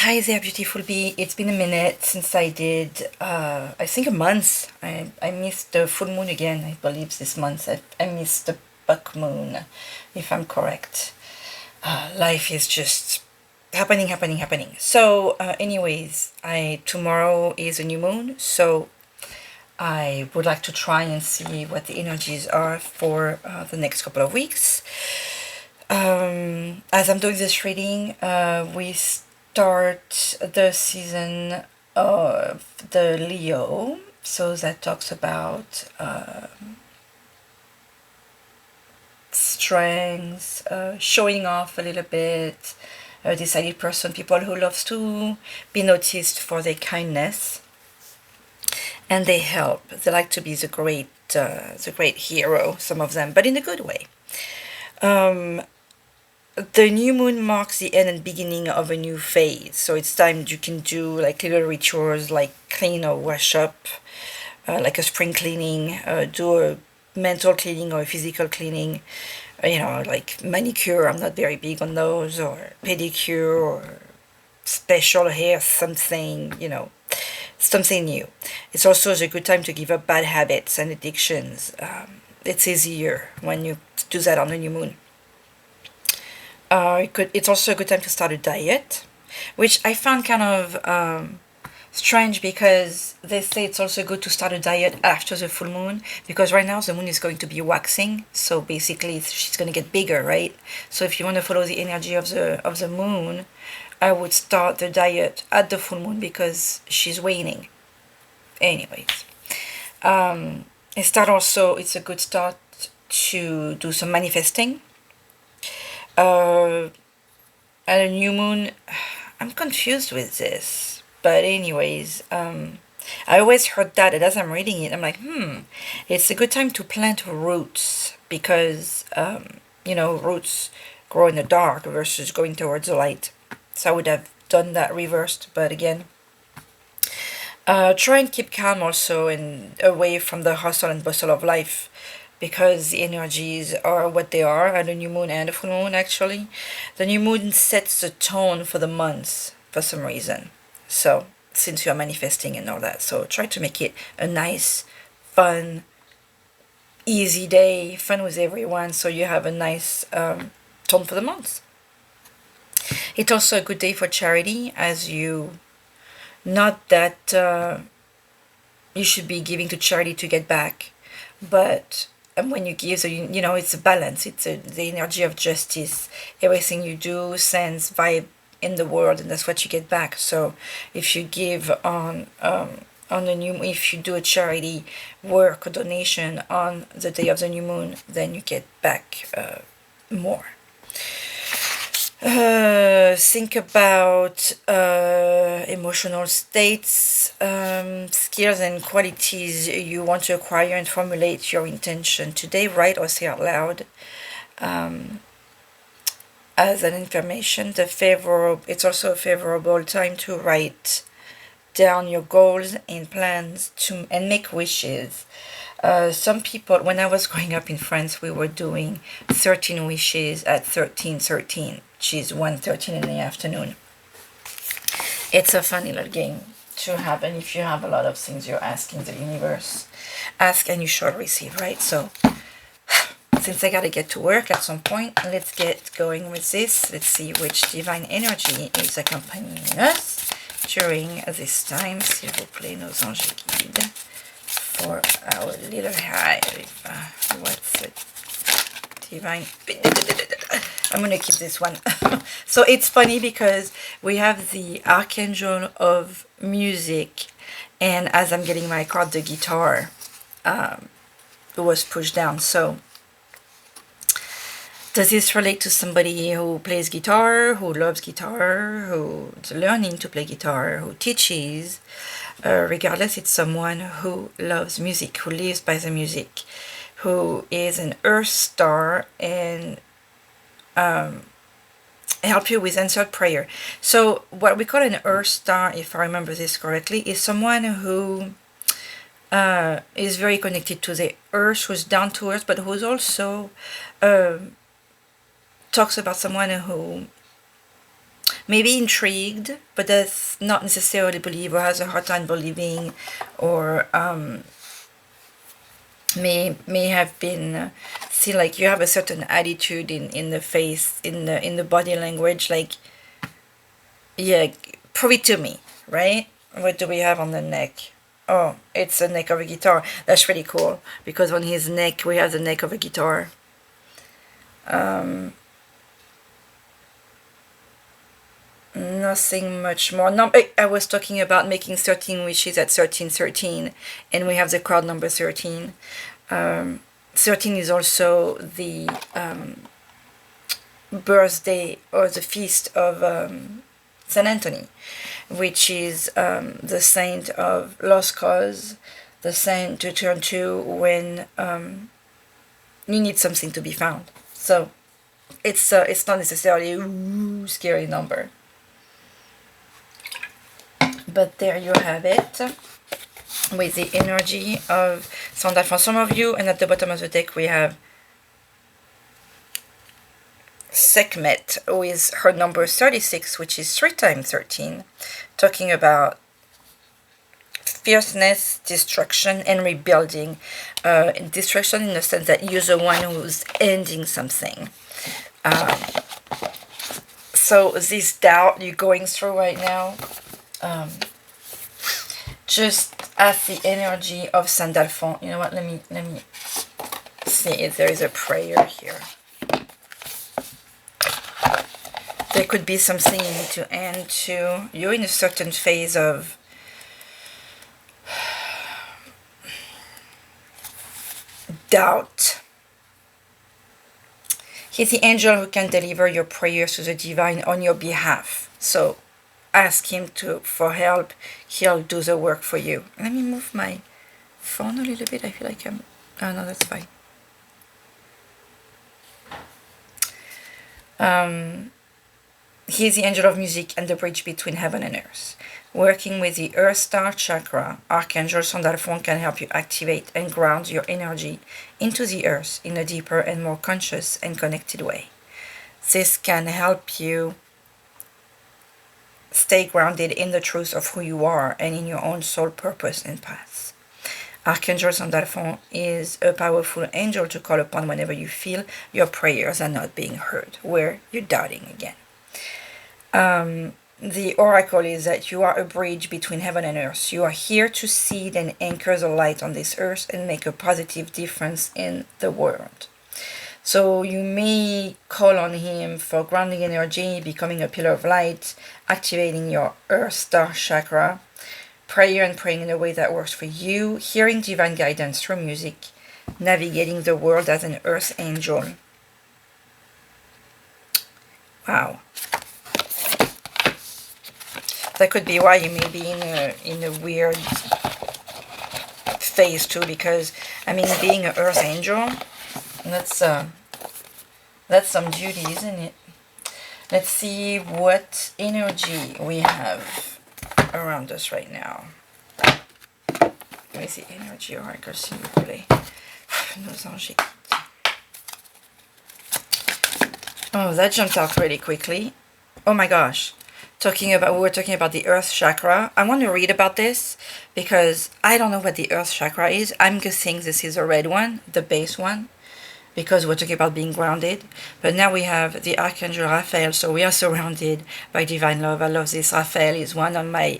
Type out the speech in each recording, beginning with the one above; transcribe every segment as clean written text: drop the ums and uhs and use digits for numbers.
Hi there, beautiful bee. It's been a minute since I did, I think a month. I missed the full moon again, I believe this month. I missed the buck moon, if I'm correct. Life is just happening. So, anyways, tomorrow is a new moon, so I would like to try and see what the energies are for the next couple of weeks. As I'm doing this reading, we start the season of the Leo. So that talks about strengths, showing off a little bit, a decided person, people who loves to be noticed for their kindness, and they help. They like to be the great hero. Some of them, but in a good way. Um, the new moon marks the end and beginning of a new phase. So it's time you can do like little rituals like clean or wash up, like a spring cleaning, do a mental cleaning or a physical cleaning, like manicure. I'm not very big on those, or pedicure, or special hair, something new. It's also a good time to give up bad habits and addictions. It's easier when you do that on the new moon. It's also a good time to start a diet, which I found kind of strange because they say it's also good to start a diet after the full moon, because right now the moon is going to be waxing, so basically she's going to get bigger, right? So if you want to follow the energy of the moon, I would start the diet at the full moon because she's waning. Anyways, it's a good start to do some manifesting. At a new moon, I'm confused with this. But anyways, I always heard that, and as I'm reading it, I'm like, it's a good time to plant roots because, roots grow in the dark versus going towards the light. So I would have done that reversed, but again, try and keep calm also and away from the hustle and bustle of life, because the energies are what they are at the new moon and the full moon. Actually, the new moon sets the tone for the months for some reason. So since you're manifesting and all that, so try to make it a nice, fun, easy day, fun with everyone, so you have a nice tone for the months. It's also a good day for charity, as not that you should be giving to charity to get back, but when you give, so it's a balance. The energy of justice. Everything you do sends vibe in the world, and that's what you get back. So if you give if you do a charity work or donation on the day of the new moon, then you get back more. Think about emotional states, skills and qualities you want to acquire, and formulate your intention today. Write or say out loud. As an information, it's also a favorable time to write down your goals and plans and make wishes. Some people, when I was growing up in France, we were doing 13 wishes at 13:13, which is 1:13 in the afternoon. It's a funny little game to have, and if you have a lot of things you're asking the universe, ask and you shall receive, right? So, since I gotta get to work at some point, let's get going with this. Let's see which divine energy is accompanying us during this time. S'il vous plaît, nos anges guides, for our little hive. What's it? Divine. I'm gonna keep this one. So it's funny because we have the Archangel of Music, and as I'm getting my card, the guitar was pushed down. So does this relate to somebody who plays guitar, who loves guitar, who's learning to play guitar, who teaches? Regardless, it's someone who loves music, who lives by the music, who is an earth star, and help you with answered prayer. So what we call an earth star, if I remember this correctly, is someone who is very connected to the earth, who's down to earth, but who's also talks about someone who maybe intrigued, but does not necessarily believe or has a hard time believing, or may have been see, like, you have a certain attitude in the face, in the body language, like, yeah, prove it to me, right? What do we have on the neck? Oh, it's the neck of a guitar. That's really cool, because on his neck we have the neck of a guitar. Nothing much more. No, I was talking about making 13 wishes at 1313, and we have the card number 13. 13 is also the birthday or the feast of Saint Anthony, which is the saint of lost cause, the saint to turn to when you need something to be found. So it's not necessarily a scary number. But there you have it, with the energy of Sandra for some of you. And at the bottom of the deck we have Sekhmet with her number 36, which is 3 times 13, talking about fierceness, destruction, and rebuilding. Destruction in the sense that you're the one who's ending something. So this doubt you're going through right now, just as the energy of Sandalphon. You know what? Let me see if there is a prayer here. There could be something you need to end to. You're in a certain phase of doubt. He's the angel who can deliver your prayers to the divine on your behalf. So ask him for help. He'll do the work for you. Let me move my phone a little bit. I feel like I'm... Oh no, that's fine. He is the angel of music and the bridge between heaven and earth. Working with the Earth Star Chakra, Archangel Sandalphon can help you activate and ground your energy into the earth in a deeper and more conscious and connected way. This can help you stay grounded in the truth of who you are and in your own soul purpose and path. Archangel Sandalphon is a powerful angel to call upon whenever you feel your prayers are not being heard, where you're doubting again. The oracle is that you are a bridge between heaven and earth. You are here to seed and anchor the light on this earth and make a positive difference in the world. So you may call on him for grounding energy, becoming a pillar of light, activating your Earth Star Chakra, prayer and praying in a way that works for you, hearing divine guidance through music, navigating the world as an Earth Angel. Wow. That could be why you may be in a weird phase too, because I mean, being an Earth Angel, that's some duty, isn't it? Let's see what energy we have around us right now. Let me see, energy oracle, s'il vous plaît. Nos anges. Oh, that jumped out really quickly. Oh my gosh. We were talking about the Earth Chakra. I want to read about this because I don't know what the Earth Chakra is. I'm guessing this is a red one, the base one, because we're talking about being grounded. But now we have the Archangel Raphael, so we are surrounded by divine love. I love this. Raphael is one of my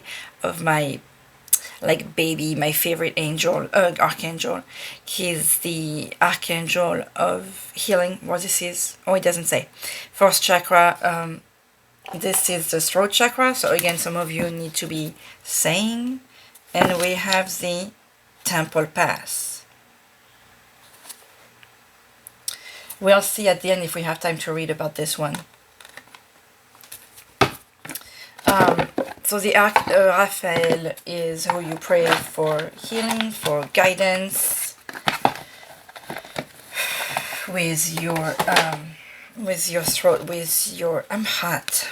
like baby, my favorite angel, archangel. He's the archangel of healing. What this is? Oh, it doesn't say. First chakra. This is the throat chakra. So again, some of you need to be saying. And we have the temple pass. We'll see at the end if we have time to read about this one. So the Raphael is who you pray for healing, for guidance, with your throat, with your... I'm hot.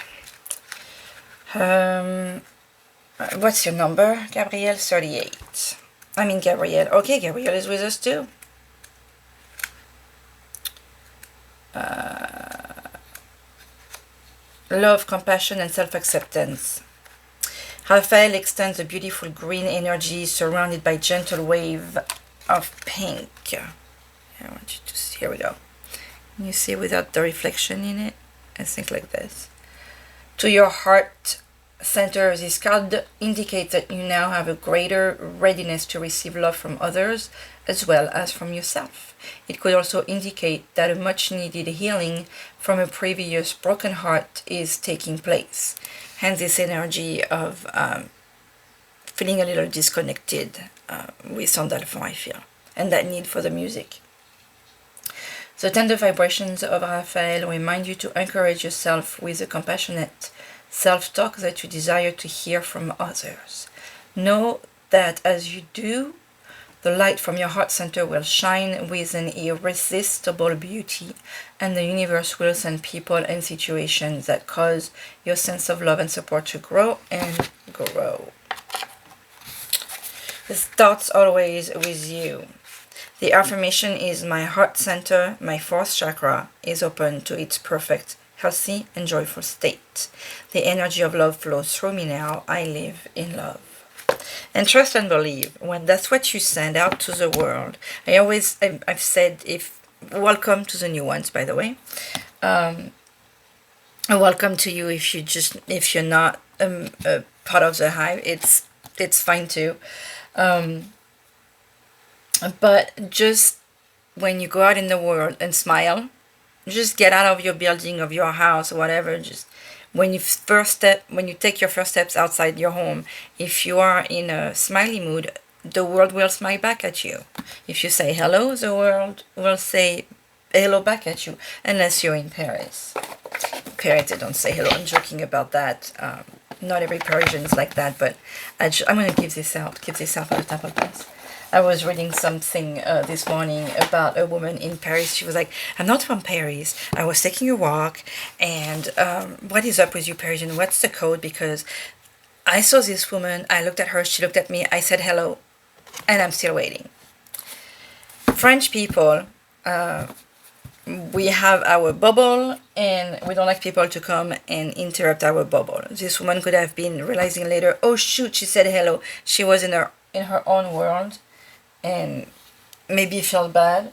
What's your number? Gabrielle, 38. I mean Gabrielle. Okay, Gabrielle is with us too. love, compassion, and self-acceptance. Raphael extends a beautiful green energy surrounded by gentle wave of pink. I want you to see. Here we go. You see without the reflection in it? I think like this. To your heart center, this card indicates that you now have a greater readiness to receive love from others as well as from yourself. It could also indicate that a much needed healing from a previous broken heart is taking place. Hence this energy of feeling a little disconnected with Sandalphon, I feel, and that need for the music. The tender vibrations of Raphael remind you to encourage yourself with the compassionate self-talk that you desire to hear from others. Know that as you do, the light from your heart center will shine with an irresistible beauty, and the universe will send people and situations that cause your sense of love and support to grow and grow. This starts always with you. The affirmation is: my heart center, my fourth chakra, is open to its perfect, healthy, and joyful state. The energy of love flows through me now. I live in love. And trust and believe. When that's what you send out to the world. I've said, welcome to the new ones, by the way. Welcome to you if you're not a part of the hive. It's fine too. But just when you go out in the world and smile, just get out of your building, of your house, or whatever. Just when you take your first steps outside your home, if you are in a smiley mood, the world will smile back at you. If you say hello, the world will say hello back at you, unless you're in Paris. Paris, they don't say hello. I'm joking about that. Not every Parisian is like that, but I'm going to give this out at the top of this. I was reading something this morning about a woman in Paris. She was like, I'm not from Paris. I was taking a walk, and what is up with you, Parisian? What's the code? Because I saw this woman, I looked at her, she looked at me, I said hello, and I'm still waiting. French people, we have our bubble, and we don't like people to come and interrupt our bubble. This woman could have been realizing later, oh shoot, she said hello. She was in her own world, and maybe feel bad,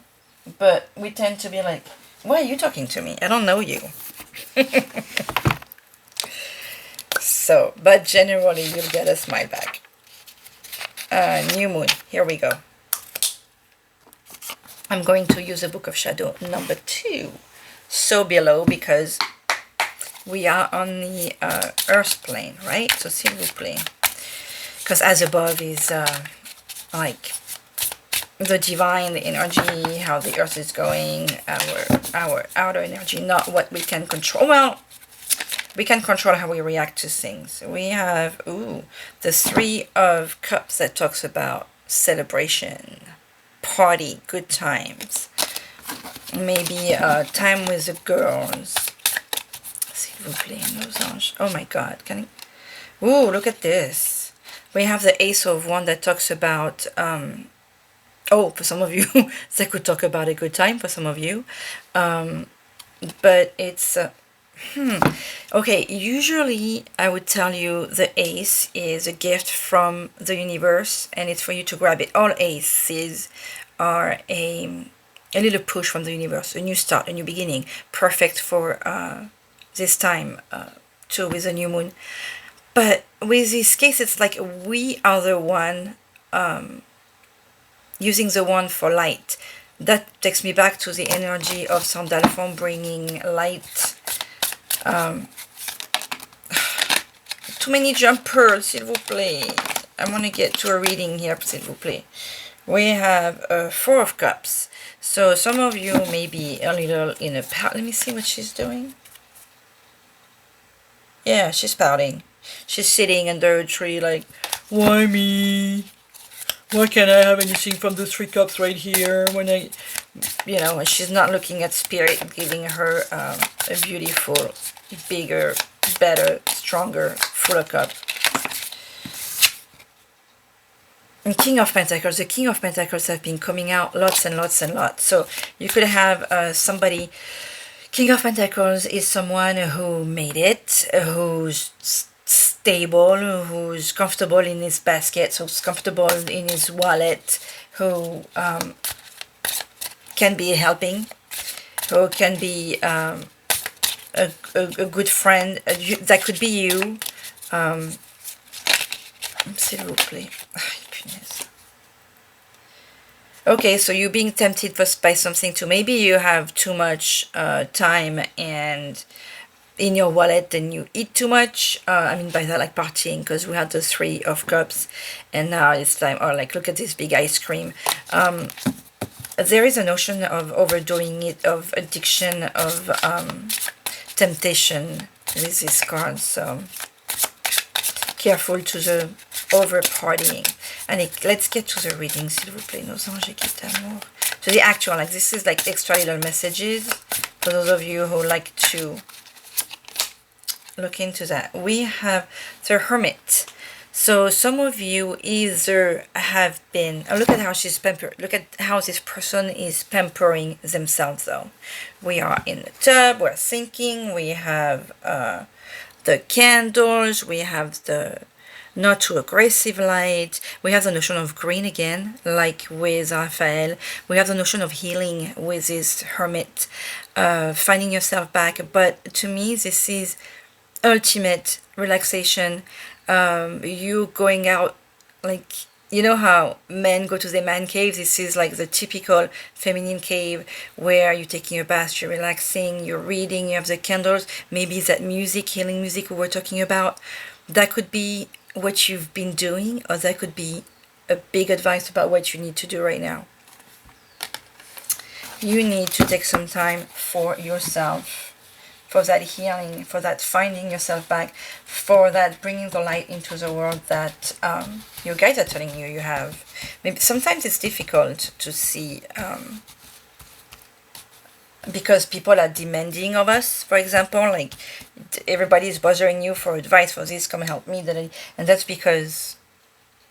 but we tend to be like, why are you talking to me? I don't know you. So, but generally you'll get a smile back. New moon, here we go. I'm going to use a Book of Shadow number 2. So below, because we are on the earth plane, right? So s'il vous plaît. Because as above is like the divine, the energy, how the earth is going, our outer energy, not what we can control. Well, we can control how we react to things. We have, the 3 of Cups that talks about celebration, party, good times. Maybe time with the girls. S'il vous plaît, nos anges. Oh my God, look at this. We have the Ace of Wands that talks about, for some of you, that could talk about a good time for some of you. But it's, okay, usually I would tell you the Ace is a gift from the universe, and it's for you to grab it. All aces are a little push from the universe, a new start, a new beginning, perfect for this time too, with the new moon. But with this case, it's like we are the one using the wand for light. That takes me back to the energy of Sandalphon bringing light. Too many jumpers, s'il vous plaît. I want to get to a reading here, s'il vous plaît. We have 4 of Cups. So some of you may be a little in a pout. Let me see what she's doing. Yeah, she's pouting. She's sitting under a tree like, why me? Why can't I have anything from the 3 cups right here? When I, and she's not looking at spirit giving her a beautiful, bigger, better, stronger, fuller cup. And King of Pentacles. The King of Pentacles have been coming out lots and lots and lots. So you could have somebody King of Pentacles is someone who made it, who's stable, who's comfortable in his basket, who's comfortable in his wallet, who can be helping, who can be a good friend. That could be you. S'il vous plaît. Ay, punaise. Okay, so you're being tempted by something too. Maybe you have too much time and in your wallet and you eat too much. I mean by that, like partying, because we had the 3 of cups and now it's time, or like look at this big ice cream. There is a notion of overdoing it, of addiction, of temptation with this card, so careful to the over partying. And let's get to the reading, s'il vous plaît. Nos anges qui t'amour. So the actual, like this is like extra little messages for those of you who like to look into that. We have the Hermit. So some of you either have been, oh, look at how she's pampered. Look at how this person is pampering themselves though. We are in the tub, we're thinking, we have the candles, we have the not too aggressive light, we have the notion of green again, like with Raphael, we have the notion of healing with this Hermit, finding yourself back. But to me this is ultimate relaxation. You going out, like, you know how men go to the man cave? This is like the typical feminine cave where you're taking a bath, you're relaxing, you're reading, you have the candles, maybe that music, healing music we were talking about. That could be what you've been doing, or that could be a big advice about what you need to do right now. You need to take some time for yourself, for that healing, for that finding yourself back, for that bringing the light into the world that your guides are telling you you have. Maybe sometimes it's difficult to see because people are demanding of us. For example, like everybody is bothering you for advice, for this, come help me, and that's because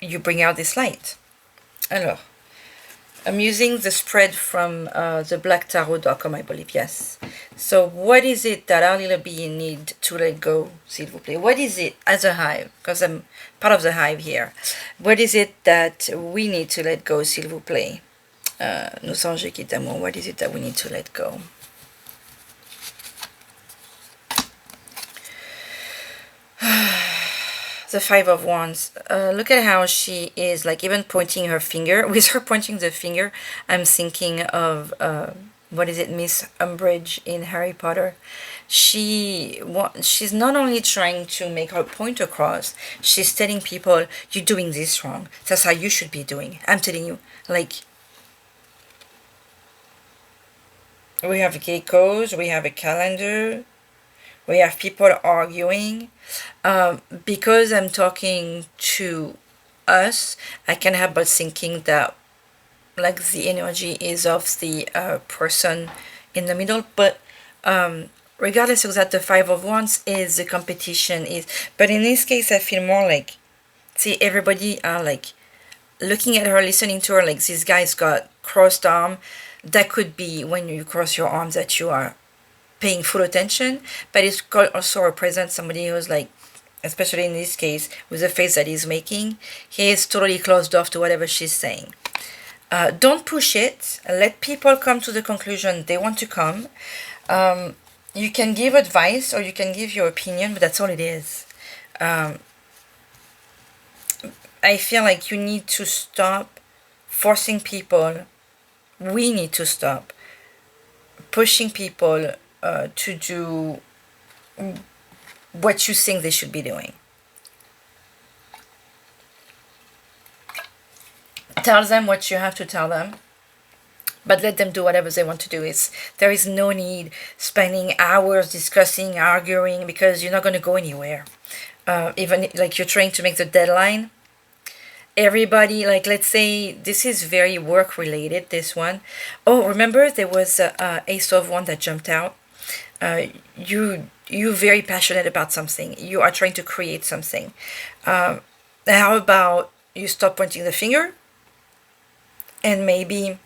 you bring out this light. Alors, I'm using the spread from the blacktarot.com, I believe, yes. So what is it that our little bee need to let go, s'il vous plaît? What is it as a hive? Because I'm part of the hive here. What is it that we need to let go, s'il vous plaît? Nos anges qui t'aiment, what is it that we need to let go? The 5 of Wands. Look at how she is, like, even pointing her finger. With her pointing the finger, I'm thinking of what is it, Miss Umbridge in Harry Potter. She's not only trying to make her point across, she's telling people, you're doing this wrong, that's how you should be doing. I'm telling you, like, we have geckos, we have a calendar, we have people arguing. Because I'm talking to us, I can't help but thinking that, like, the energy is of the person in the middle. But regardless of that, the 5 of Wands is the competition is. But in this case, I feel more like, see, everybody are like looking at her, listening to her, like this guy's got crossed arm. That could be when you cross your arms that you are paying full attention, but it could also represent somebody who's like, especially in this case, with the face that he's making, he is totally closed off to whatever she's saying. Don't push it. Let people come to the conclusion they want to come. You can give advice or you can give your opinion, but that's all it is. I feel like you need to stop forcing people. We need to stop pushing people to do what you think they should be doing. Tell them what you have to tell them, but let them do whatever they want to do. There is no need spending hours discussing, arguing, because you're not going to go anywhere. Even like you're trying to make the deadline, everybody, like, let's say this is very work related, this one. Oh, remember there was a Ace of Wands that jumped out. You're very passionate about something. You are trying to create something. How about you stop pointing the finger and maybe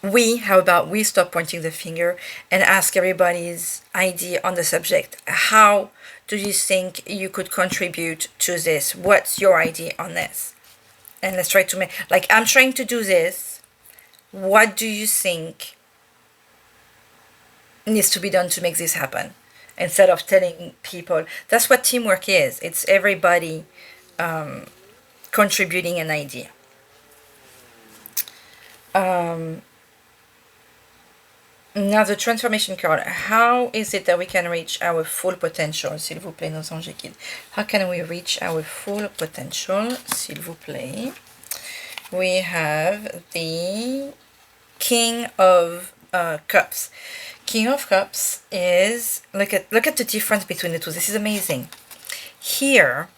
how about we stop pointing the finger and ask everybody's idea on the subject? How do you think you could contribute to this? What's your idea on this? And let's try to make, like, I'm trying to do this. What do you think needs to be done to make this happen? Instead of telling people, that's what teamwork is. It's everybody contributing an idea. Now the transformation card. How is it that we can reach our full potential? S'il vous plaît, nos anges guides. How can we reach our full potential? S'il vous plaît. We have the King of Cups. King of Cups is, look at the difference between the two. This is amazing. Here,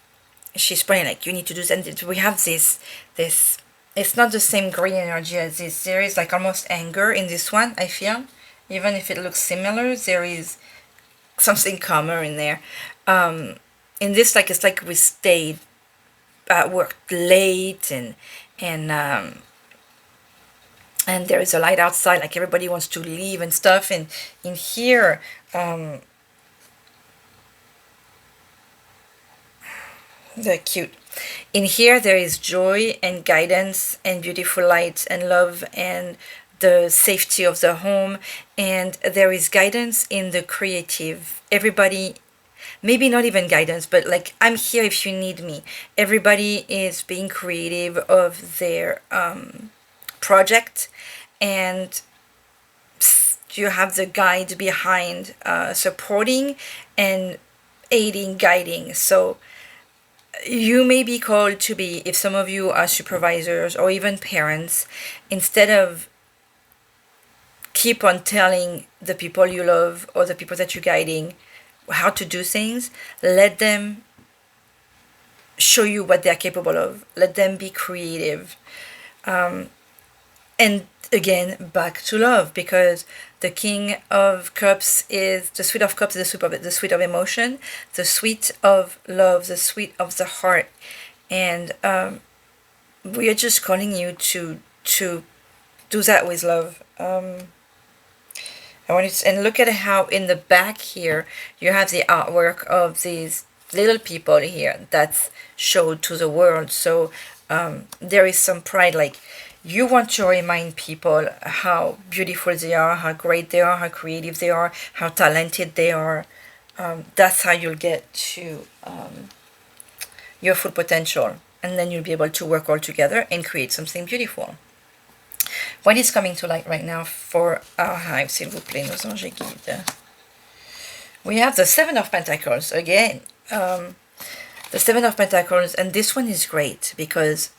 she's pointing like, you need to do that. We have this, it's not the same green energy as this. There is like almost anger in this one, I feel. Even if it looks similar, there is something calmer in there. In this, like, it's like we stayed, worked late, and there is a light outside, like everybody wants to leave and stuff. And in here, they're cute. In here, there is joy and guidance and beautiful light and love and the safety of the home. And there is guidance in the creative. Everybody, maybe not even guidance, but like, I'm here if you need me. Everybody is being creative of their project, and you have the guide behind supporting and aiding, guiding. So you may be called to be, if some of you are supervisors or even parents, instead of keep on telling the people you love or the people that you're guiding how to do things, let them show you what they're capable of. Let them be creative. And again, back to love, because the King of Cups is, the Sweet of Cups is the sweet of emotion, the sweet of love, the sweet of the heart. And we are just calling you to do that with love. I want you to, and look at how in the back here you have the artwork of these little people here that's showed to the world. So there is some pride, like you want to remind people how beautiful they are, how great they are, how creative they are, how talented they are. That's how you'll get to your full potential, and then you'll be able to work all together and create something beautiful. What is coming to light right now for our hive, s'il vous plaît, nos anges guides? We have the Seven of Pentacles again. The Seven of Pentacles, and this one is great because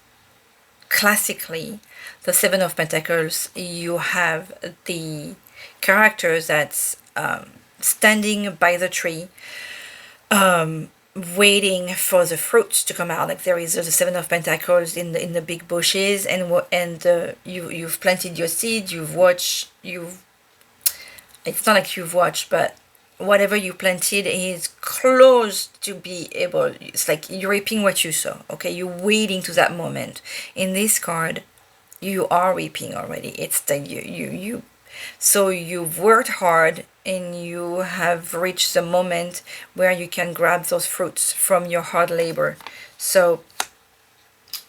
classically, the Seven of Pentacles, you have the character that's standing by the tree, waiting for the fruits to come out. Like there is the Seven of Pentacles in the big bushes, and you've planted your seed. You've watched. It's not like you've watched, but whatever you planted is close to be able. It's like you're reaping what you sow. Okay, you're waiting to that moment. In this card, you are reaping already. It's the you. So you've worked hard and you have reached the moment where you can grab those fruits from your hard labor. So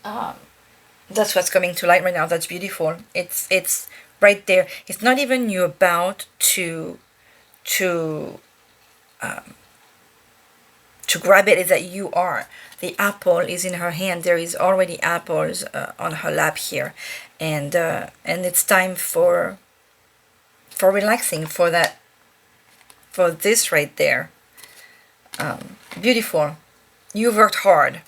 that's what's coming to light right now. That's beautiful. It's right there. It's not even you about to grab it. Is that you are. The apple is in her hand. There is already apples on her lap here, and it's time for relaxing, for this right there. Beautiful. You've worked hard.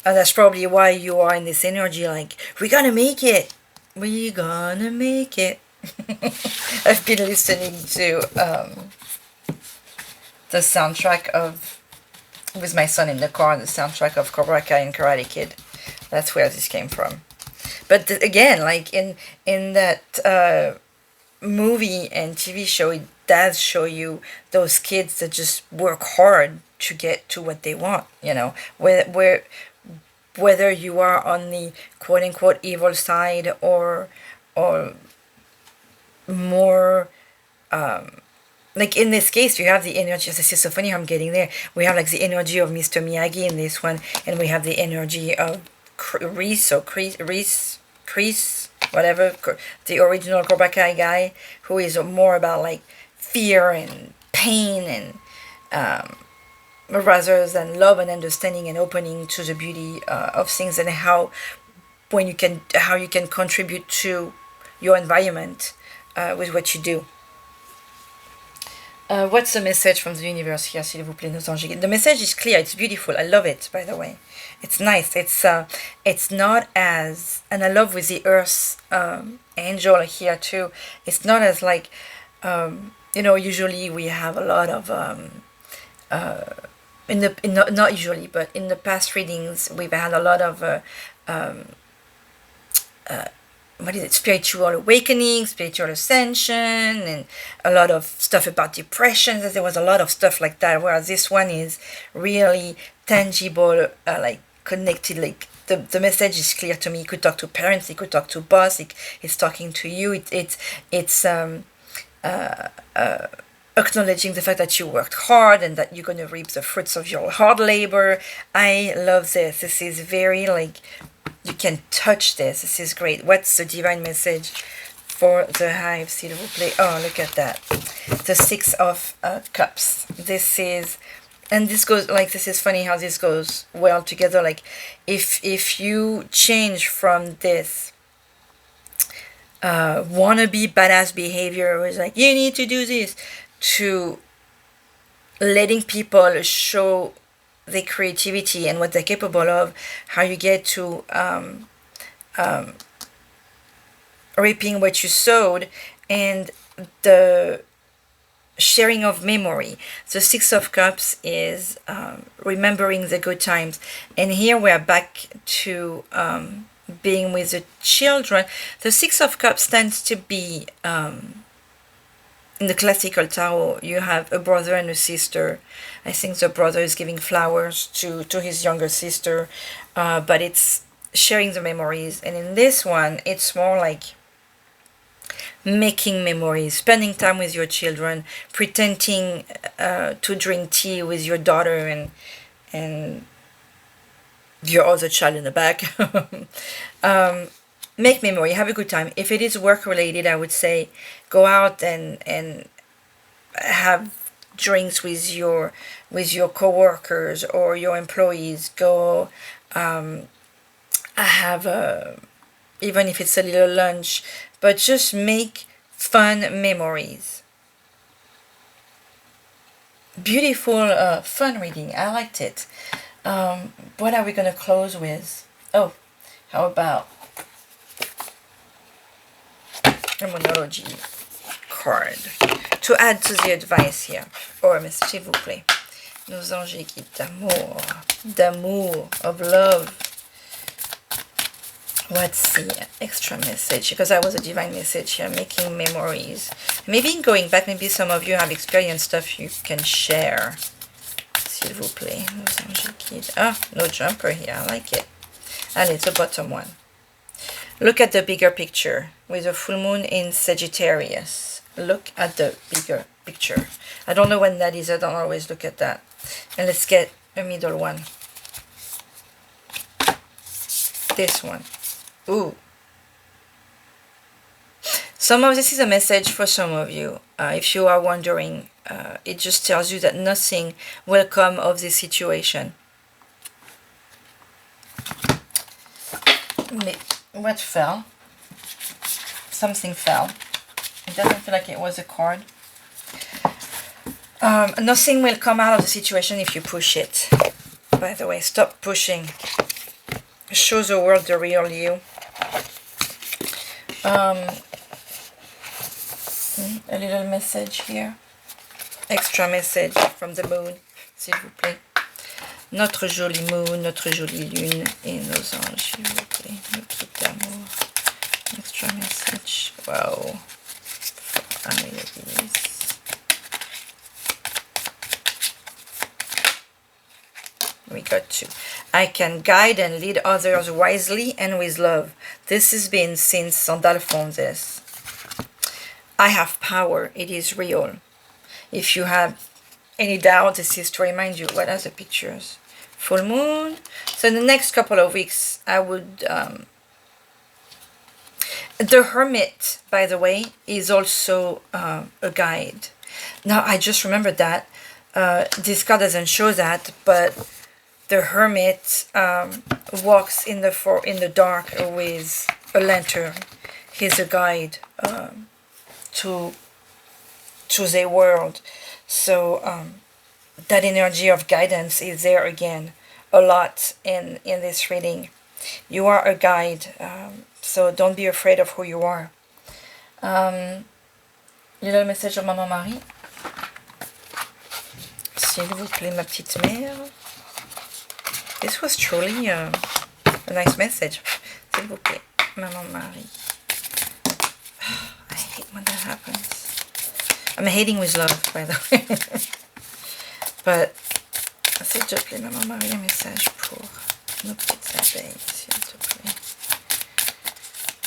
And that's probably why you are in this energy, like, we're gonna make it. We're gonna make it. I've been listening to the soundtrack with my son in the car, the soundtrack of Cobra Kai and Karate Kid. That's where this came from. But again, like in that movie and TV show, it does show you those kids that just work hard to get to what they want, you know, whether you are on the quote-unquote evil side or more, like in this case, you have the energy. This is so funny how I'm getting there. We have like the energy of Mr. Miyagi in this one, and we have the energy of Reese, whatever, the original Cobra Kai guy, who is more about like fear and pain and rather than love and understanding and opening to the beauty of things, and how you can contribute to your environment with what you do. What's the message from the universe here, s'il vous plaît, nos anges? The message is clear. It's beautiful. I love it, by the way. It's nice. It's not as, and I love with the Earth angel here too. It's not as like, usually we have a lot of not usually, but in the past readings we've had a lot of what is it, spiritual awakening, spiritual ascension, and a lot of stuff about depression. There was a lot of stuff like that, whereas this one is really tangible, like connected. Like the message is clear to me. You could talk to parents, you could talk to boss, it's talking to you. It's acknowledging the fact that you worked hard and that you're going to reap the fruits of your hard labor. I love this. This is very like, you can touch this. This is great. What's the divine message for the hive, s'il vous plaît? Oh, look at that. The Six of Cups. This is, and this goes, like, this is funny how this goes well together. Like, if you change from this wannabe badass behavior, where it's like, you need to do this, to letting people show their creativity and what they're capable of, how you get to reaping what you sowed, and the sharing of memory. The Six of Cups is remembering the good times, and here we are back to being with the children. The Six of Cups tends to be in the classical tarot, you have a brother and a sister. I think the brother is giving flowers to his younger sister, but it's sharing the memories. And in this one, it's more like making memories, spending time with your children, pretending to drink tea with your daughter and your other child in the back. Make memory, have a good time. If it is work related, I would say go out and have drinks with your co-workers or your employees. Go have even if it's a little lunch, but just make fun memories. Beautiful fun reading. I liked it. What are we gonna close with? Oh, how about a Moonology card to add to the advice here? Or, s'il vous plaît, nos anges guides d'amour, of love. What's the extra message? Because that was a divine message here, making memories. Maybe going back, maybe some of you have experienced stuff you can share. S'il vous plaît, nos anges guides. Ah, no jumper here, I like it. And it's the bottom one. Look at the bigger picture with the full moon in Sagittarius. Look at the bigger picture. I don't know when that is. I don't always look at that. And let's get a middle one. This one. Ooh. Some of this is a message for some of you. If you are wondering, it just tells you that nothing will come of this situation. What fell? Something fell. It doesn't feel like it was a card. Nothing will come out of the situation if you push it. By the way, stop pushing. Show the world the real you. A little message here. Extra message from the moon, s'il vous plaît. Notre jolie moon, notre jolie lune et nos anges, s'il vous plaît. Nos trucs d'amour. Extra message. Wow. We got to. I can guide and lead others wisely and with love. This has been since Sandra found this. I have power. It is real. If you have any doubt, this is to remind you. What are the pictures? Full moon. So in the next couple of weeks, I would... the Hermit, by the way, is also a guide. Now, I just remembered that. This card doesn't show that, but the Hermit walks in the dark with a lantern. He's a guide to the world. So that energy of guidance is there again a lot in this reading. You are a guide, so don't be afraid of who you are. Little message of Maman Marie. S'il vous plaît, ma petite mère. This was truly a nice message. S'il vous plaît, Maman Marie. I hate when that happens. I'm hating with love, by the way. But, s'il te plaît, Maman Marie, un message pour nos petites abeilles, s'il te plaît.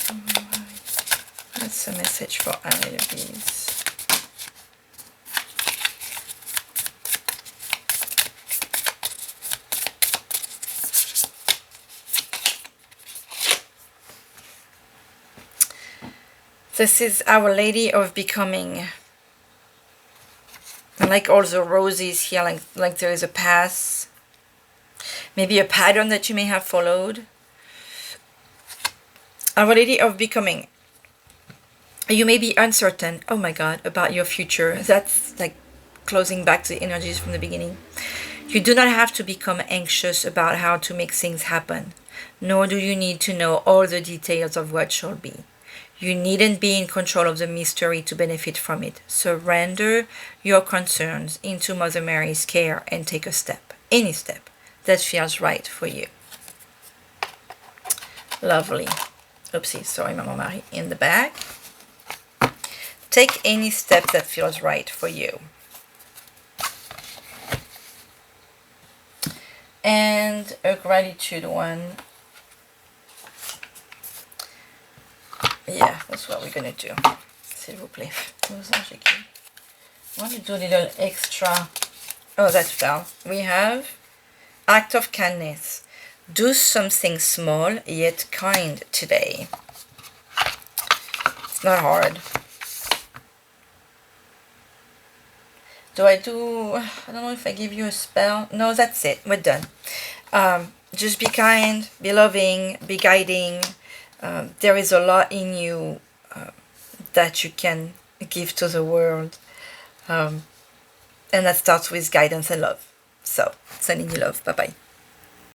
Maman Marie. That's a message for all of these. This is Our Lady of Becoming. I like all the roses here, like there is a path. Maybe a pattern that you may have followed. Our Lady of Becoming. You may be uncertain, oh my God, about your future. That's like closing back the energies from the beginning. You do not have to become anxious about how to make things happen, nor do you need to know all the details of what shall be. You needn't be in control of the mystery to benefit from it. Surrender your concerns into Mother Mary's care and take a step, any step, that feels right for you. Lovely. Oopsie, sorry, Maman Marie, in the back. Take any step that feels right for you. And a gratitude one. Yeah, that's what we're going to do. S'il vous plaît. I want to do a little extra. Oh, that fell. We have act of kindness. Do something small yet kind today. It's not hard. I don't know if I give you a spell. No, that's it. We're done. Just be kind, be loving, be guiding. There is a lot in you that you can give to the world. And that starts with guidance and love. So, sending you love. Bye-bye.